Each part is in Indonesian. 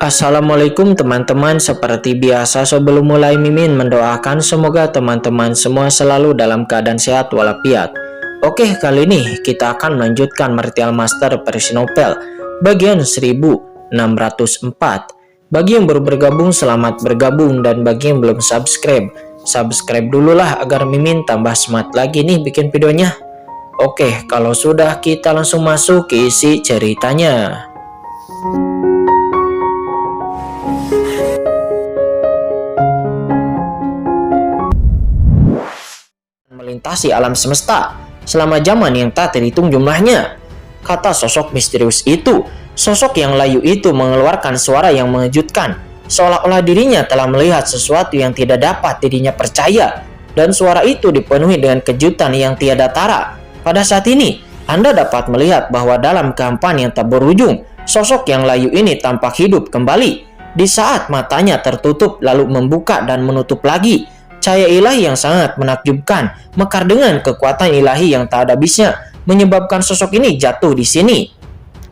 Assalamualaikum teman-teman, seperti biasa sebelum mulai Mimin mendoakan semoga teman-teman semua selalu dalam keadaan sehat walafiat. Oke, kali ini kita akan melanjutkan Martial Master versi novel bagian 1604. Bagi yang baru bergabung, selamat bergabung, dan bagi yang belum subscribe dulu lah agar Mimin tambah semangat lagi nih bikin videonya. Oke, kalau sudah kita langsung masuk ke isi ceritanya. Melintasi alam semesta selama zaman yang tak terhitung jumlahnya, kata sosok misterius itu. Sosok yang layu itu mengeluarkan suara yang mengejutkan, seolah-olah dirinya telah melihat sesuatu yang tidak dapat dirinya percaya, dan suara itu dipenuhi dengan kejutan yang tiada tara. Pada saat ini, Anda dapat melihat bahwa dalam kehampaan yang tak berujung, sosok yang layu ini tampak hidup kembali. Di saat matanya tertutup lalu membuka dan menutup lagi, cahaya ilahi yang sangat menakjubkan mekar dengan kekuatan ilahi yang tak ada habisnya menyebabkan sosok ini jatuh di sini,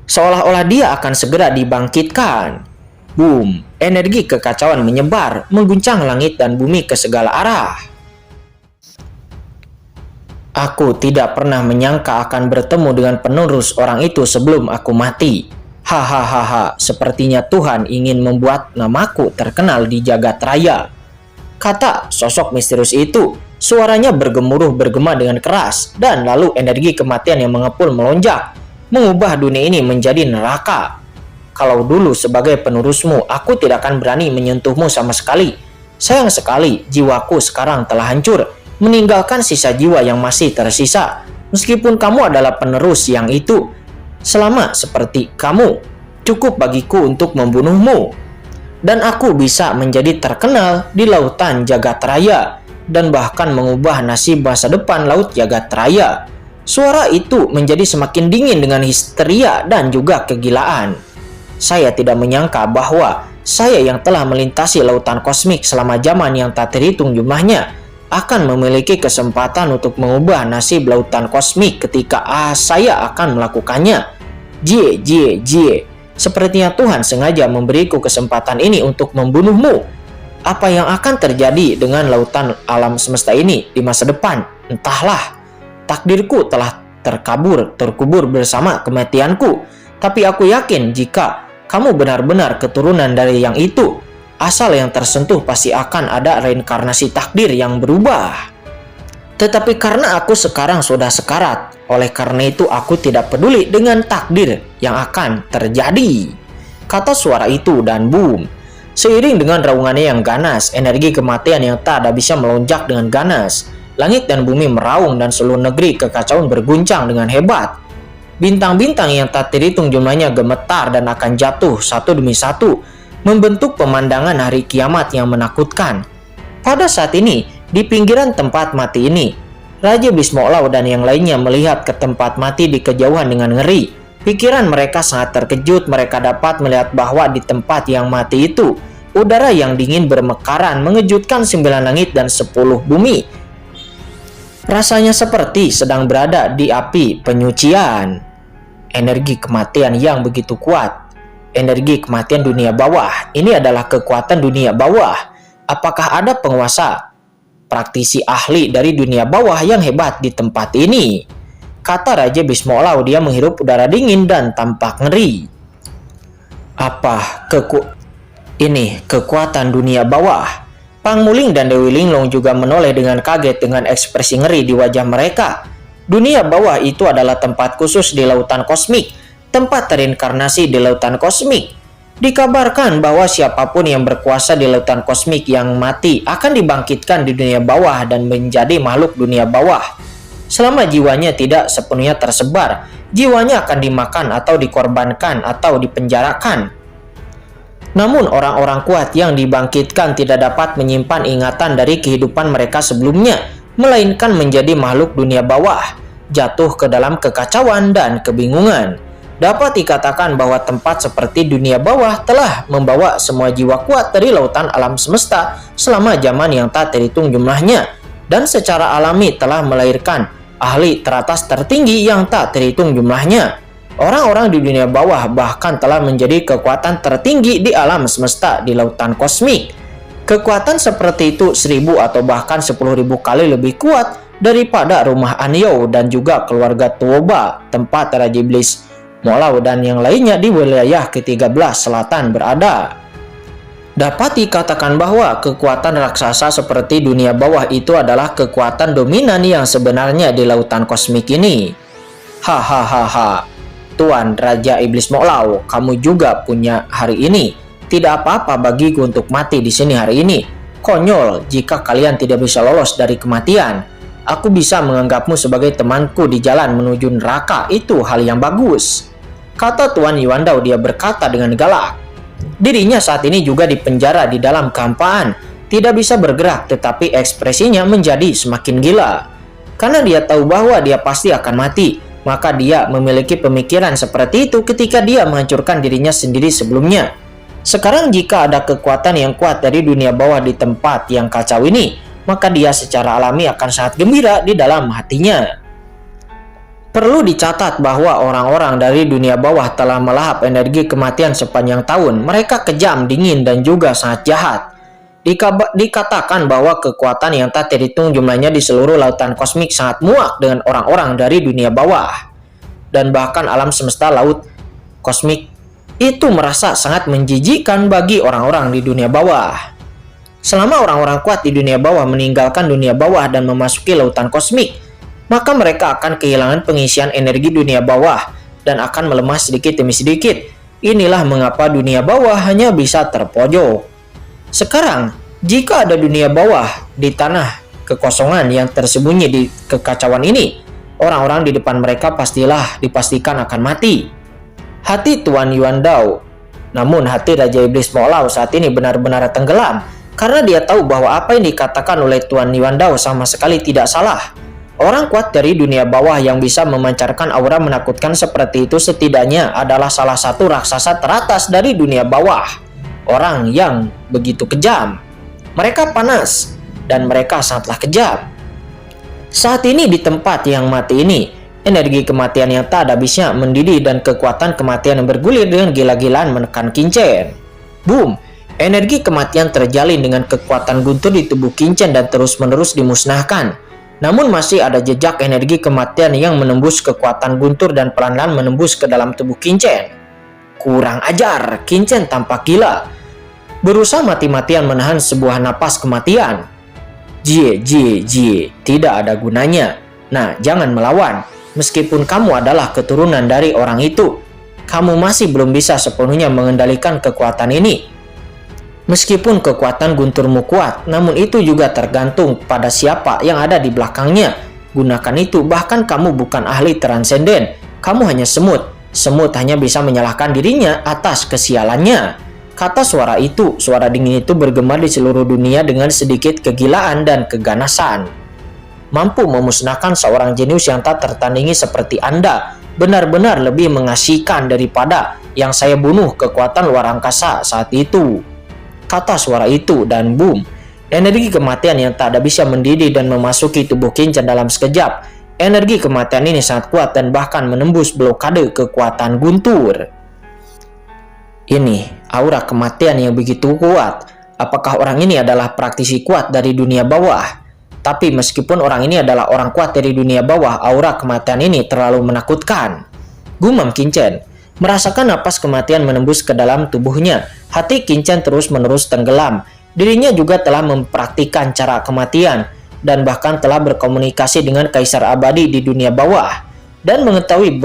seolah-olah dia akan segera dibangkitkan. Boom! Energi kekacauan menyebar, mengguncang langit dan bumi ke segala arah. Aku tidak pernah menyangka akan bertemu dengan penerus orang itu sebelum aku mati. Hahaha, sepertinya Tuhan ingin membuat namaku terkenal di jagat raya, kata sosok misterius itu. Suaranya bergema dengan keras, dan lalu energi kematian yang mengepul melonjak, mengubah dunia ini menjadi neraka. Kalau dulu sebagai penerusmu, aku tidak akan berani menyentuhmu sama sekali. Sayang sekali, jiwaku sekarang telah hancur, meninggalkan sisa jiwa yang masih tersisa. Meskipun kamu adalah penerus yang itu, selama seperti kamu, cukup bagiku untuk membunuhmu, dan aku bisa menjadi terkenal di lautan jagat raya, dan bahkan mengubah nasib masa depan laut jagat raya. Suara itu menjadi semakin dingin dengan histeria dan juga kegilaan. Saya tidak menyangka bahwa saya yang telah melintasi lautan kosmik selama zaman yang tak terhitung jumlahnya akan memiliki kesempatan untuk mengubah nasib lautan kosmik ketika saya akan melakukannya. Jie. Sepertinya Tuhan sengaja memberiku kesempatan ini untuk membunuhmu. Apa yang akan terjadi dengan lautan alam semesta ini di masa depan? Entahlah. Takdirku telah terkubur bersama kematianku. Tapi aku yakin jika kamu benar-benar keturunan dari yang itu, asal yang tersentuh pasti akan ada reinkarnasi takdir yang berubah. Tetapi karena aku sekarang sudah sekarat, oleh karena itu aku tidak peduli dengan takdir yang akan terjadi, kata suara itu, dan boom. Seiring dengan raungannya yang ganas, energi kematian yang tak ada bisa melonjak dengan ganas. Langit dan bumi meraung dan seluruh negeri kekacauan berguncang dengan hebat. Bintang-bintang yang tak terhitung jumlahnya gemetar dan akan jatuh satu demi satu, membentuk pemandangan hari kiamat yang menakutkan. Pada saat ini, di pinggiran tempat mati ini, Raja Bismollah dan yang lainnya melihat ke tempat mati di kejauhan dengan ngeri. Pikiran mereka sangat terkejut. Mereka dapat melihat bahwa di tempat yang mati itu, udara yang dingin bermekaran mengejutkan 9 langit dan 10 bumi. Rasanya seperti sedang berada di api penyucian. Energi kematian yang begitu kuat. Energi kematian dunia bawah. Ini adalah kekuatan dunia bawah. Apakah ada penguasa, praktisi ahli dari dunia bawah yang hebat di tempat ini? Kata Raja Bismollah. Dia menghirup udara dingin dan tampak ngeri. Apa ini kekuatan dunia bawah? Pang Muling dan Dewi Linglong juga menoleh dengan kaget dengan ekspresi ngeri di wajah mereka. Dunia bawah itu adalah tempat khusus di lautan kosmik, tempat terinkarnasi di lautan kosmik. Dikabarkan bahwa siapapun yang berkuasa di lautan kosmik yang mati akan dibangkitkan di dunia bawah dan menjadi makhluk dunia bawah. Selama jiwanya tidak sepenuhnya tersebar, jiwanya akan dimakan atau dikorbankan atau dipenjarakan. Namun orang-orang kuat yang dibangkitkan tidak dapat menyimpan ingatan dari kehidupan mereka sebelumnya, melainkan menjadi makhluk dunia bawah, jatuh ke dalam kekacauan dan kebingungan. Dapat dikatakan bahwa tempat seperti dunia bawah telah membawa semua jiwa kuat dari lautan alam semesta selama zaman yang tak terhitung jumlahnya, dan secara alami telah melahirkan ahli teratas tertinggi yang tak terhitung jumlahnya. Orang-orang di dunia bawah bahkan telah menjadi kekuatan tertinggi di alam semesta di lautan kosmik. Kekuatan seperti itu 1000 atau bahkan 10.000 kali lebih kuat daripada rumah Anyou dan juga keluarga Tuoba, tempat Raja Iblis Molau dan yang lainnya di wilayah ke-13 selatan berada. Dapat dikatakan bahwa kekuatan raksasa seperti dunia bawah itu adalah kekuatan dominan yang sebenarnya di lautan kosmik ini. Hahaha, Tuan Raja Iblis Molau, kamu juga punya hari ini. Tidak apa-apa bagiku untuk mati di sini hari ini. Konyol jika kalian tidak bisa lolos dari kematian. Aku bisa menganggapmu sebagai temanku di jalan menuju neraka. Itu hal yang bagus, kata Tuan Yuandao. Dia berkata dengan galak. Dirinya saat ini juga dipenjara di dalam kehampaan, tidak bisa bergerak, tetapi ekspresinya menjadi semakin gila. Karena dia tahu bahwa dia pasti akan mati, maka dia memiliki pemikiran seperti itu ketika dia menghancurkan dirinya sendiri sebelumnya. Sekarang jika ada kekuatan yang kuat dari dunia bawah di tempat yang kacau ini, maka dia secara alami akan sangat gembira di dalam hatinya. Perlu dicatat bahwa orang-orang dari dunia bawah telah melahap energi kematian sepanjang tahun. Mereka kejam, dingin, dan juga sangat jahat. Dikatakan bahwa kekuatan yang tak terhitung jumlahnya di seluruh lautan kosmik sangat muak dengan orang-orang dari dunia bawah. Dan bahkan alam semesta laut kosmik itu merasa sangat menjijikkan bagi orang-orang di dunia bawah. Selama orang-orang kuat di dunia bawah meninggalkan dunia bawah dan memasuki lautan kosmik, maka mereka akan kehilangan pengisian energi dunia bawah dan akan melemah sedikit demi sedikit. Inilah mengapa dunia bawah hanya bisa terpojok. Sekarang, jika ada dunia bawah di tanah kekosongan yang tersembunyi di kekacauan ini, orang-orang di depan mereka dipastikan akan mati. Hati Tuan Yuandao, namun hati Raja Iblis Molau saat ini benar-benar tenggelam karena dia tahu bahwa apa yang dikatakan oleh Tuan Yuandao sama sekali tidak salah. Orang kuat dari dunia bawah yang bisa memancarkan aura menakutkan seperti itu setidaknya adalah salah satu raksasa teratas dari dunia bawah. Orang yang begitu kejam. Mereka panas dan mereka sangatlah kejam. Saat ini di tempat yang mati ini, energi kematian yang tak ada habisnya mendidih dan kekuatan kematian yang bergulir dengan gila-gilaan menekan Qingchen. Boom! Energi kematian terjalin dengan kekuatan guntur di tubuh Qingchen dan terus-menerus dimusnahkan. Namun masih ada jejak energi kematian yang menembus kekuatan guntur dan pelan-pelan menembus ke dalam tubuh Qingchen. Kurang ajar, Qingchen tampak gila. Berusaha mati-matian menahan sebuah napas kematian. Jie, tidak ada gunanya. Nah, jangan melawan. Meskipun kamu adalah keturunan dari orang itu, kamu masih belum bisa sepenuhnya mengendalikan kekuatan ini. Meskipun kekuatan gunturmu kuat, namun itu juga tergantung pada siapa yang ada di belakangnya. Gunakan itu, bahkan kamu bukan ahli transenden. Kamu hanya semut. Semut hanya bisa menyalahkan dirinya atas kesialannya. Kata suara itu, suara dingin itu bergema di seluruh dunia dengan sedikit kegilaan dan keganasan. Mampu memusnahkan seorang jenius yang tak tertandingi seperti Anda benar-benar lebih mengasihkan daripada yang saya bunuh kekuatan luar angkasa saat itu. Kata suara itu dan boom, energi kematian yang tak ada bisa mendidih dan memasuki tubuh Qingchen dalam sekejap. Energi kematian ini sangat kuat dan bahkan menembus blokade kekuatan guntur. Ini aura kematian yang begitu kuat. Apakah orang ini adalah praktisi kuat dari dunia bawah? Tapi meskipun orang ini adalah orang kuat dari dunia bawah, aura kematian ini terlalu menakutkan. Gumam Qingchen. Merasakan napas kematian menembus ke dalam tubuhnya, hati Qingchen terus-menerus tenggelam. Dirinya juga telah mempraktikkan cara kematian dan bahkan telah berkomunikasi dengan Kaisar Abadi di dunia bawah dan mengetahui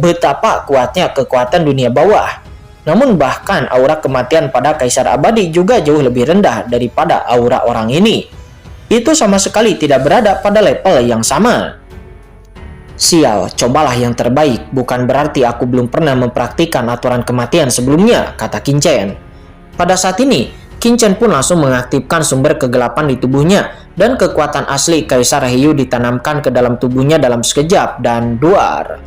betapa kuatnya kekuatan dunia bawah. Namun bahkan aura kematian pada Kaisar Abadi juga jauh lebih rendah daripada aura orang ini. Itu sama sekali tidak berada pada level yang sama. Sial, cobalah yang terbaik, bukan berarti aku belum pernah mempraktikkan aturan kematian sebelumnya, kata Qingchen. Pada saat ini, Qingchen pun langsung mengaktifkan sumber kegelapan di tubuhnya dan kekuatan asli Kaisar Heiyu ditanamkan ke dalam tubuhnya dalam sekejap dan duar.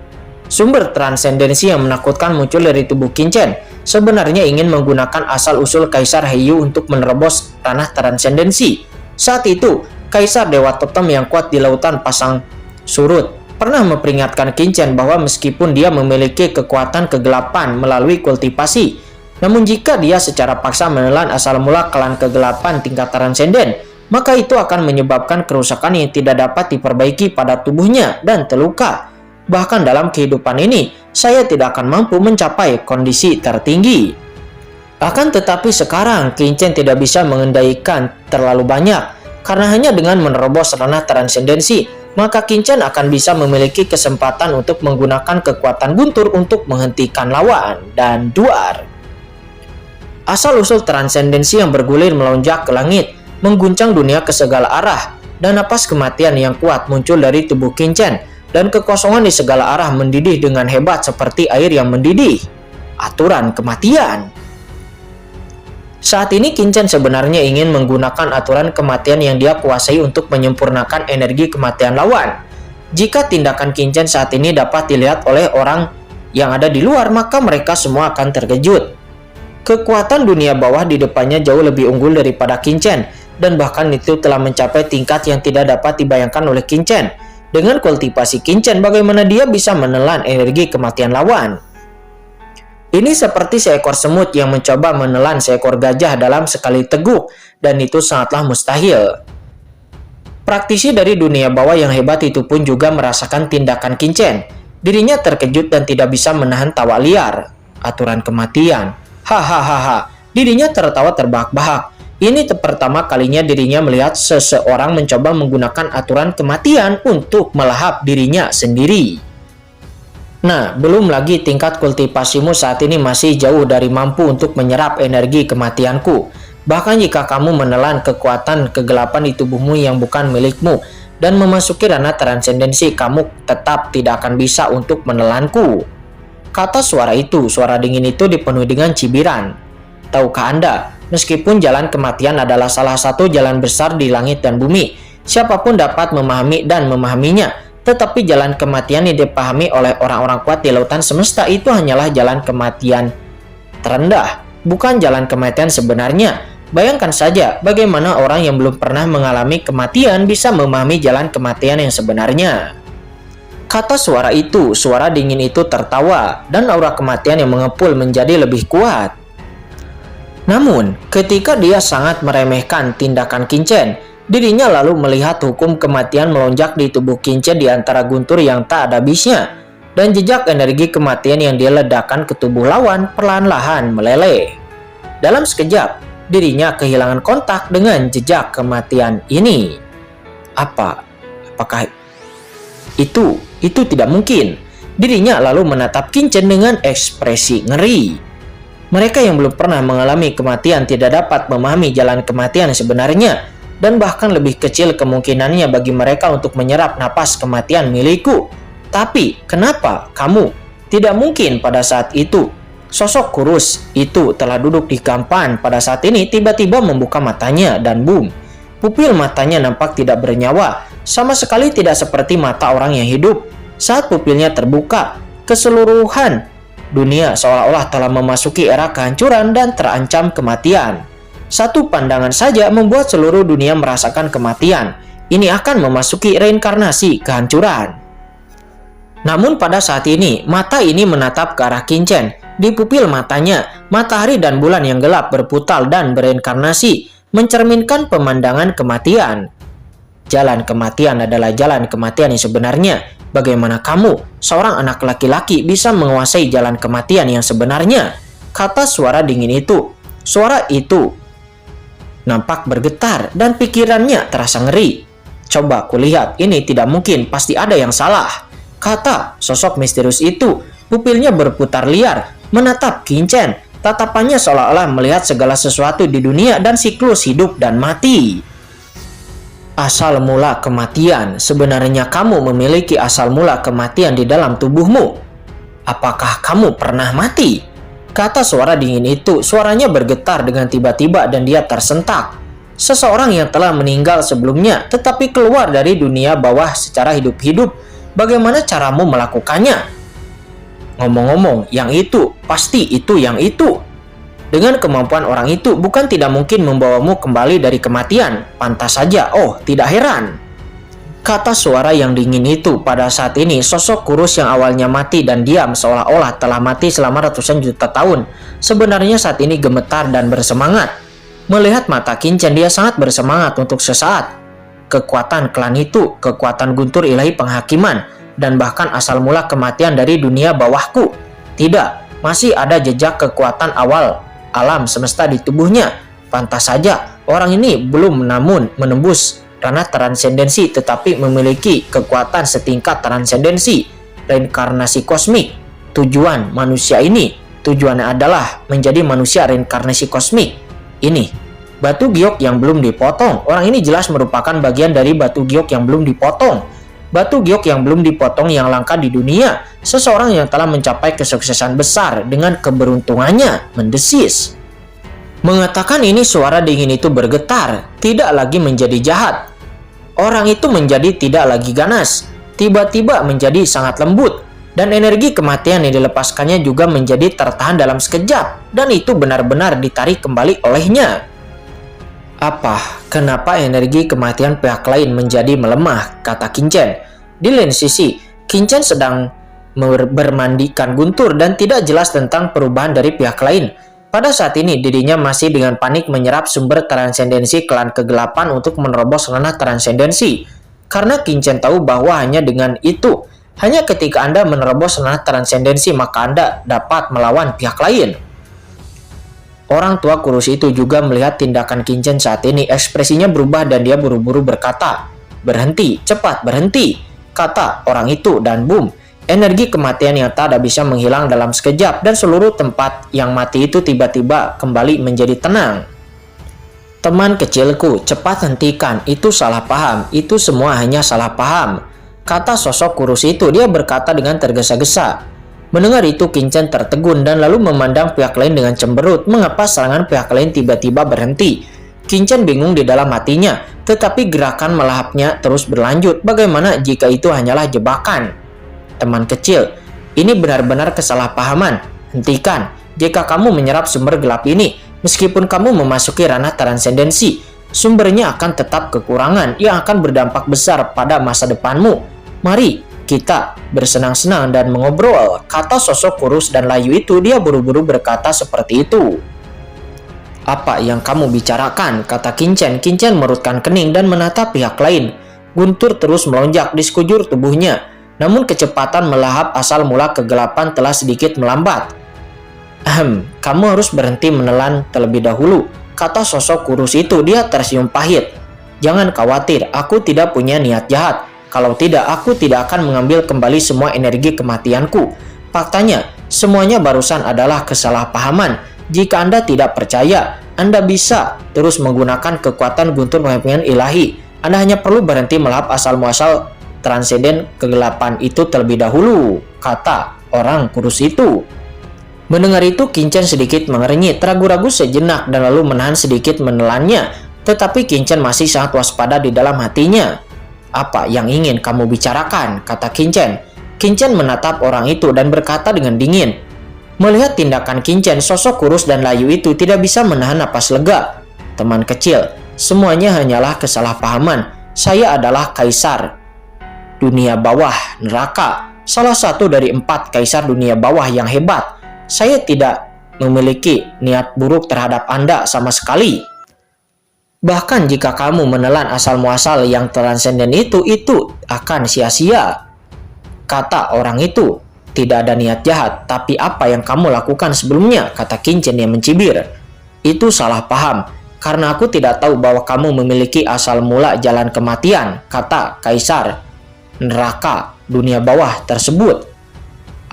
Sumber transendensi yang menakutkan muncul dari tubuh Qingchen, sebenarnya ingin menggunakan asal-usul Kaisar Heiyu untuk menerobos tanah transendensi. Saat itu, Kaisar Dewa Totem yang kuat di lautan pasang surut pernah memperingatkan Qingchen bahwa meskipun dia memiliki kekuatan kegelapan melalui kultivasi, namun jika dia secara paksa menelan asal mula klan kegelapan tingkat transenden, maka itu akan menyebabkan kerusakan yang tidak dapat diperbaiki pada tubuhnya dan terluka. Bahkan dalam kehidupan ini, saya tidak akan mampu mencapai kondisi tertinggi. Akan tetapi sekarang, Qingchen tidak bisa mengendalikan terlalu banyak, karena hanya dengan menerobos ranah transendensi, maka Qingchen akan bisa memiliki kesempatan untuk menggunakan kekuatan guntur untuk menghentikan lawan dan duar. Asal-usul transendensi yang bergulir melonjak ke langit, mengguncang dunia ke segala arah, dan napas kematian yang kuat muncul dari tubuh Qingchen, dan kekosongan di segala arah mendidih dengan hebat seperti air yang mendidih. Aturan kematian. Saat ini Qingchen sebenarnya ingin menggunakan aturan kematian yang dia kuasai untuk menyempurnakan energi kematian lawan. Jika tindakan Qingchen saat ini dapat dilihat oleh orang yang ada di luar, maka mereka semua akan terkejut. Kekuatan dunia bawah di depannya jauh lebih unggul daripada Qingchen, dan bahkan itu telah mencapai tingkat yang tidak dapat dibayangkan oleh Qingchen. Dengan kultivasi Qingchen, bagaimana dia bisa menelan energi kematian lawan? Ini seperti seekor semut yang mencoba menelan seekor gajah dalam sekali teguk, dan itu sangatlah mustahil. Praktisi dari dunia bawah yang hebat itu pun juga merasakan tindakan Qingchen. Dirinya terkejut dan tidak bisa menahan tawa liar. Aturan kematian. Hahaha. Dirinya tertawa terbahak-bahak. Ini pertama kalinya dirinya melihat seseorang mencoba menggunakan aturan kematian untuk melahap dirinya sendiri. Nah, belum lagi tingkat kultivasimu saat ini masih jauh dari mampu untuk menyerap energi kematianku. Bahkan jika kamu menelan kekuatan kegelapan di tubuhmu yang bukan milikmu dan memasuki ranah transendensi, kamu tetap tidak akan bisa untuk menelanku. Kata suara itu, suara dingin itu dipenuhi dengan cibiran. Tahukah Anda, meskipun jalan kematian adalah salah satu jalan besar di langit dan bumi, siapapun dapat memahami dan memahaminya. Tetapi jalan kematian yang dipahami oleh orang-orang kuat di lautan semesta itu hanyalah jalan kematian terendah, bukan jalan kematian sebenarnya. Bayangkan saja bagaimana orang yang belum pernah mengalami kematian bisa memahami jalan kematian yang sebenarnya. Kata suara itu, suara dingin itu tertawa, dan aura kematian yang mengepul menjadi lebih kuat. Namun, ketika dia sangat meremehkan tindakan Qingchen, dirinya lalu melihat hukum kematian melonjak di tubuh Qingchen di antara guntur yang tak ada habisnya, dan jejak energi kematian yang dia ledakkan ke tubuh lawan perlahan-lahan meleleh. Dalam sekejap, dirinya kehilangan kontak dengan jejak kematian ini. Apakah itu tidak mungkin? Dirinya lalu menatap Qingchen dengan ekspresi ngeri. Mereka yang belum pernah mengalami kematian tidak dapat memahami jalan kematian sebenarnya, dan bahkan lebih kecil kemungkinannya bagi mereka untuk menyerap napas kematian milikku. Tapi, kenapa kamu? Tidak mungkin pada saat itu. Sosok kurus itu telah duduk di gampan pada saat ini tiba-tiba membuka matanya dan boom. Pupil matanya nampak tidak bernyawa, sama sekali tidak seperti mata orang yang hidup. Saat pupilnya terbuka, keseluruhan dunia seolah-olah telah memasuki era kehancuran dan terancam kematian. Satu pandangan saja membuat seluruh dunia merasakan kematian. Ini akan memasuki reinkarnasi kehancuran. Namun pada saat ini, mata ini menatap ke arah Qingchen. Di pupil matanya, matahari dan bulan yang gelap berputar dan bereinkarnasi, mencerminkan pemandangan kematian. Jalan kematian adalah jalan kematian yang sebenarnya. Bagaimana kamu, seorang anak laki-laki, bisa menguasai jalan kematian yang sebenarnya? Kata suara dingin itu. Suara itu nampak bergetar dan pikirannya terasa ngeri. Coba kulihat, ini tidak mungkin, pasti ada yang salah. Kata sosok misterius itu. Pupilnya berputar liar, menatap Qingchen. Tatapannya seolah-olah melihat segala sesuatu di dunia dan siklus hidup dan mati. Asal mula kematian. Sebenarnya kamu memiliki asal mula kematian di dalam tubuhmu. Apakah kamu pernah mati? Kata suara dingin itu, suaranya bergetar dengan tiba-tiba dan dia tersentak. Seseorang yang telah meninggal sebelumnya tetapi keluar dari dunia bawah secara hidup-hidup. Bagaimana caramu melakukannya? Ngomong-ngomong, yang itu, pasti itu yang itu. Dengan kemampuan orang itu, bukan tidak mungkin membawamu kembali dari kematian. Pantas saja, oh tidak heran. Kata suara yang dingin itu. Pada saat ini, sosok kurus yang awalnya mati dan diam seolah-olah telah mati selama ratusan juta tahun, sebenarnya saat ini gemetar dan bersemangat. Melihat mata Qin Chen, dia sangat bersemangat untuk sesaat. Kekuatan klan itu, kekuatan guntur ilahi penghakiman, dan bahkan asal mula kematian dari dunia bawahku. Tidak, masih ada jejak kekuatan awal alam semesta di tubuhnya. Pantas saja, orang ini belum menembus ranah transendensi, tetapi memiliki kekuatan setingkat transendensi, reinkarnasi kosmik. Tujuan manusia ini, tujuannya adalah menjadi manusia reinkarnasi kosmik. Ini, batu giok yang belum dipotong. Orang ini jelas merupakan bagian dari batu giok yang belum dipotong. Batu giok yang belum dipotong yang langka di dunia. Seseorang yang telah mencapai kesuksesan besar dengan keberuntungannya mendesis. Mengatakan ini, suara dingin itu bergetar, tidak lagi menjadi jahat. Orang itu menjadi tidak lagi ganas, tiba-tiba menjadi sangat lembut, dan energi kematian yang dilepaskannya juga menjadi tertahan dalam sekejap, dan itu benar-benar ditarik kembali olehnya. Apa? Kenapa energi kematian pihak lain menjadi melemah? Kata Qin Chen. Di lain sisi, Qin Chen sedang bermandikan guntur dan tidak jelas tentang perubahan dari pihak lain. Pada saat ini, dirinya masih dengan panik menyerap sumber transendensi klan kegelapan untuk menerobos ranah transendensi. Karena Qin Chen tahu bahwa hanya dengan itu, hanya ketika Anda menerobos ranah transendensi, maka Anda dapat melawan pihak lain. Orang tua kurus itu juga melihat tindakan Qin Chen saat ini. Ekspresinya berubah dan dia buru-buru berkata, "Berhenti, cepat berhenti," kata orang itu, dan boom. Energi kematian yang tak bisa menghilang dalam sekejap, dan seluruh tempat yang mati itu tiba-tiba kembali menjadi tenang. Teman kecilku, cepat hentikan, itu salah paham, itu semua hanya salah paham, kata sosok kurus itu. Dia berkata dengan tergesa-gesa. Mendengar itu, Qin Chen tertegun dan lalu memandang pihak lain dengan cemberut. Mengapa serangan pihak lain tiba-tiba berhenti? Qin Chen bingung di dalam hatinya, tetapi gerakan melahapnya terus berlanjut. Bagaimana jika itu hanyalah jebakan? Teman kecil, ini benar-benar kesalahpahaman. Hentikan. Jika kamu menyerap sumber gelap ini, meskipun kamu memasuki ranah transendensi, sumbernya akan tetap kekurangan yang akan berdampak besar pada masa depanmu. Mari kita bersenang-senang dan mengobrol, kata sosok kurus dan layu itu. Dia buru-buru berkata seperti itu. Apa yang kamu bicarakan? Kata Qin Chen. Qin Chen merutkan kening dan menatap pihak lain. Guntur terus melonjak di sekujur tubuhnya. Namun kecepatan melahap asal mula kegelapan telah sedikit melambat. Kamu harus berhenti menelan terlebih dahulu, kata sosok kurus itu. Dia tersenyum pahit. Jangan khawatir, aku tidak punya niat jahat. Kalau tidak, aku tidak akan mengambil kembali semua energi kematianku. Faktanya, semuanya barusan adalah kesalahpahaman. Jika Anda tidak percaya, Anda bisa terus menggunakan kekuatan guntur penghakiman ilahi. Anda hanya perlu berhenti melahap asal-muasal transenden kegelapan itu terlebih dahulu, kata orang kurus itu. Mendengar itu, Qin Chen sedikit mengernyit, ragu-ragu sejenak dan lalu menahan sedikit menelannya. Tetapi Qin Chen masih sangat waspada di dalam hatinya. Apa yang ingin kamu bicarakan? Kata Qin Chen. Qin Chen menatap orang itu dan berkata dengan dingin. Melihat tindakan Qin Chen, sosok kurus dan layu itu tidak bisa menahan napas lega. Teman kecil, semuanya hanyalah kesalahpahaman. Saya adalah kaisar dunia bawah neraka, salah satu dari 4 kaisar dunia bawah yang hebat. Saya tidak memiliki niat buruk terhadap Anda sama sekali. Bahkan jika kamu menelan asal-muasal yang transenden itu akan sia-sia, kata orang itu. Tidak ada niat jahat, tapi apa yang kamu lakukan sebelumnya, kata Qin Chen yang mencibir. Itu salah paham, karena aku tidak tahu bahwa kamu memiliki asal mula jalan kematian, kata kaisar neraka dunia bawah tersebut.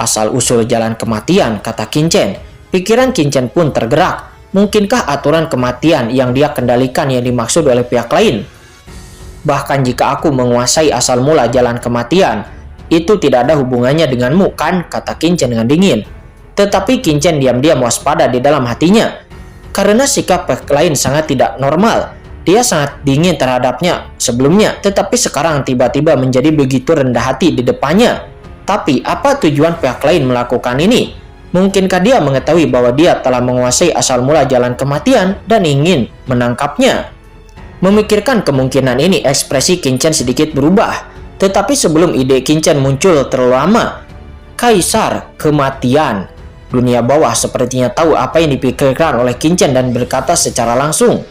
Asal-usul jalan kematian, kata Qin Chen. Pikiran Qin Chen pun tergerak. Mungkinkah aturan kematian yang dia kendalikan yang dimaksud oleh pihak lain? Bahkan jika aku menguasai asal mula jalan kematian, itu tidak ada hubungannya denganmu, kan? Kata Qin Chen dengan dingin. Tetapi Qin Chen diam-diam waspada di dalam hatinya. Karena sikap pihak lain sangat tidak normal. Dia sangat dingin terhadapnya sebelumnya, tetapi sekarang tiba-tiba menjadi begitu rendah hati di depannya. Tapi apa tujuan pihak lain melakukan ini? Mungkinkah dia mengetahui bahwa dia telah menguasai asal mula jalan kematian dan ingin menangkapnya? Memikirkan kemungkinan ini, ekspresi Qin Chen sedikit berubah. Tetapi sebelum ide Qin Chen muncul terlalu lama, Kaisar Kematian dunia bawah sepertinya tahu apa yang dipikirkan oleh Qin Chen dan berkata secara langsung,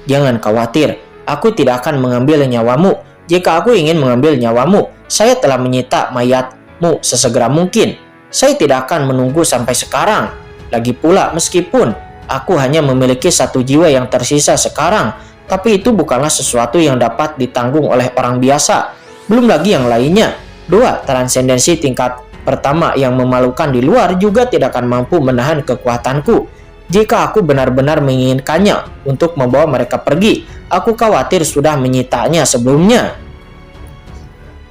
"Jangan khawatir, aku tidak akan mengambil nyawamu. Jika aku ingin mengambil nyawamu, saya telah menyita mayatmu sesegera mungkin. Saya tidak akan menunggu sampai sekarang. Lagi pula, meskipun aku hanya memiliki satu jiwa yang tersisa sekarang, tapi itu bukanlah sesuatu yang dapat ditanggung oleh orang biasa. Belum lagi yang lainnya. 2. Transendensi tingkat pertama yang memalukan di luar juga tidak akan mampu menahan kekuatanku. Jika aku benar-benar menginginkannya untuk membawa mereka pergi, aku khawatir sudah menyitanya sebelumnya.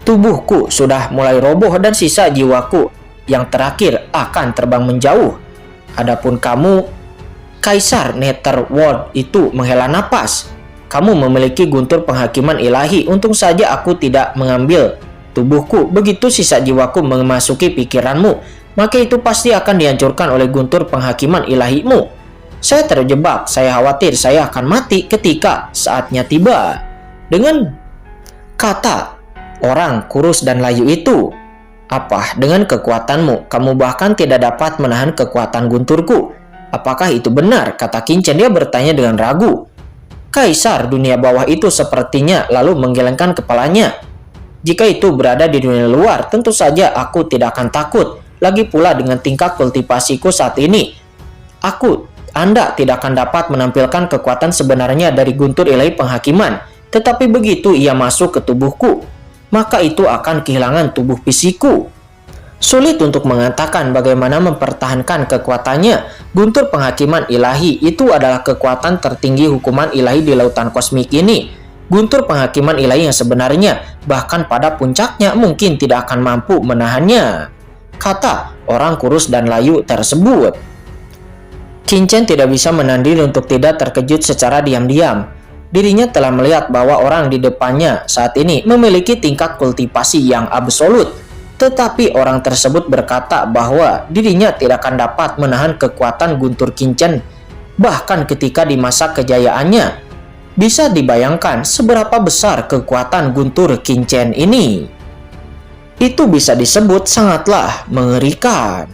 Tubuhku sudah mulai roboh dan sisa jiwaku yang terakhir akan terbang menjauh. Adapun kamu, Kaisar Netherworld itu menghela napas. Kamu memiliki guntur penghakiman ilahi. Untung saja aku tidak mengambil tubuhku. Begitu sisa jiwaku memasuki pikiranmu, maka itu pasti akan dihancurkan oleh guntur penghakiman ilahimu. Saya terjebak, saya khawatir saya akan mati ketika saatnya tiba." Dengan kata orang kurus dan layu itu, "Apa dengan kekuatanmu? Kamu bahkan tidak dapat menahan kekuatan gunturku. Apakah itu benar?" kata Qin Chen. Dia bertanya dengan ragu. Kaisar dunia bawah itu sepertinya lalu menggelengkan kepalanya. "Jika itu berada di dunia luar, tentu saja aku tidak akan takut. Lagi pula dengan tingkat kultivasiku saat ini, Anda tidak akan dapat menampilkan kekuatan sebenarnya dari guntur ilahi penghakiman. Tetapi begitu ia masuk ke tubuhku, maka itu akan kehilangan tubuh fisikku." Sulit untuk mengatakan bagaimana mempertahankan kekuatannya. Guntur penghakiman ilahi itu adalah kekuatan tertinggi hukuman ilahi di lautan kosmik ini. Guntur penghakiman ilahi yang sebenarnya, bahkan pada puncaknya, mungkin tidak akan mampu menahannya, kata orang kurus dan layu tersebut. Qin Chen tidak bisa menahan diri untuk tidak terkejut secara diam-diam. Dirinya telah melihat bahwa orang di depannya saat ini memiliki tingkat kultivasi yang absolut. Tetapi orang tersebut berkata bahwa dirinya tidak akan dapat menahan kekuatan guntur Qin Chen bahkan ketika di masa kejayaannya. Bisa dibayangkan seberapa besar kekuatan guntur Qin Chen ini. Itu bisa disebut sangatlah mengerikan.